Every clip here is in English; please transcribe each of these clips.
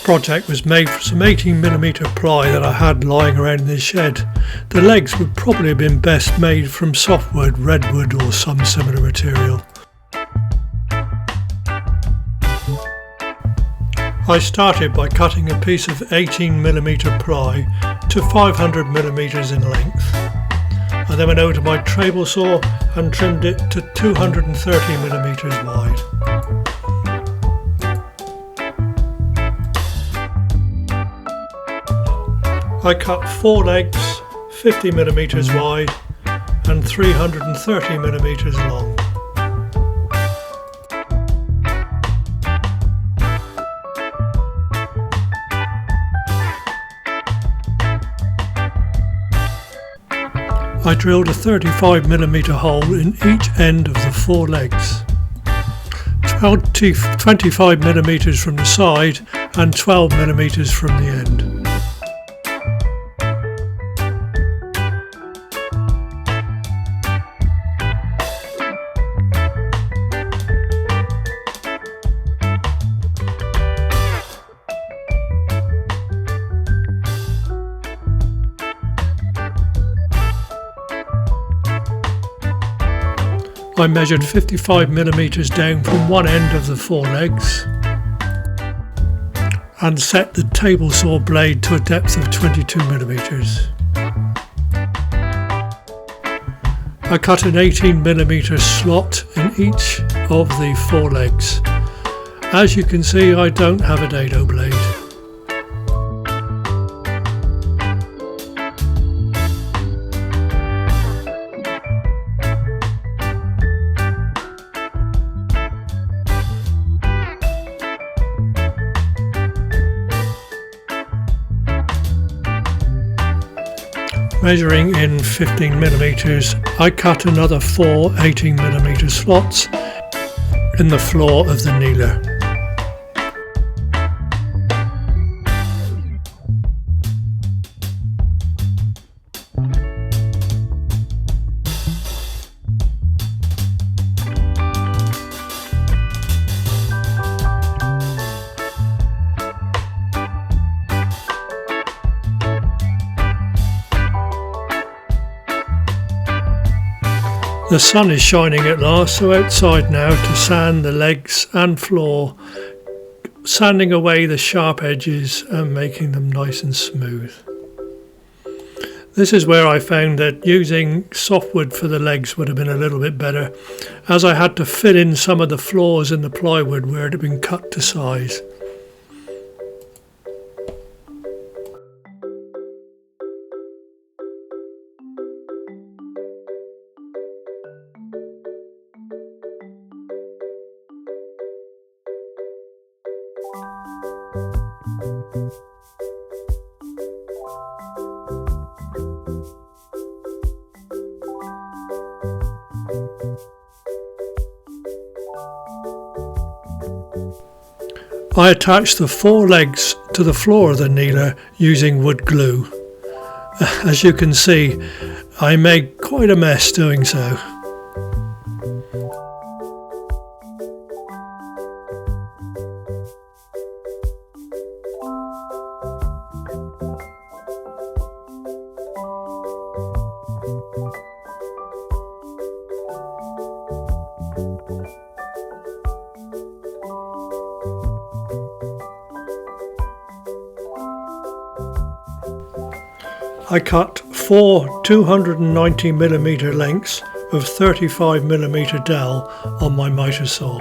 project was made from some 18mm ply that I had lying around in the shed. The legs would probably have been best made from softwood, redwood or some similar material. I started by cutting a piece of 18mm ply to 500mm in length. I then went over to my table saw and trimmed it to 230mm wide. I cut 4 legs 50mm wide and 330mm long. I drilled a 35mm hole in each end of the 4 legs, 25mm from the side and 12mm from the end. I measured 55mm down from one end of the 4 legs and set the table saw blade to a depth of 22mm. I cut an 18mm slot in each of the 4 legs. As you can see, I don't have a dado blade. Measuring in 15mm, I cut another 4 18mm slots in the floor of the kneeler. The sun is shining at last, so outside now to sand the legs and floor, sanding away the sharp edges and making them nice and smooth. This is where I found that using softwood for the legs would have been a little bit better, as I had to fill in some of the flaws in the plywood where it had been cut to size. I attached the 4 legs to the floor of the kneeler using wood glue. As you can see, I made quite a mess doing so. I cut 4 290mm lengths of 35mm dowel on my miter saw.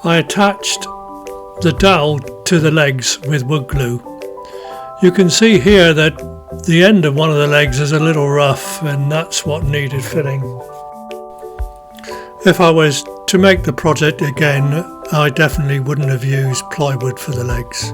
I attached the dowel to the legs with wood glue. You can see here that the end of one of the legs is a little rough, and that's what needed filling. If I was to make the project again, I definitely wouldn't have used plywood for the legs.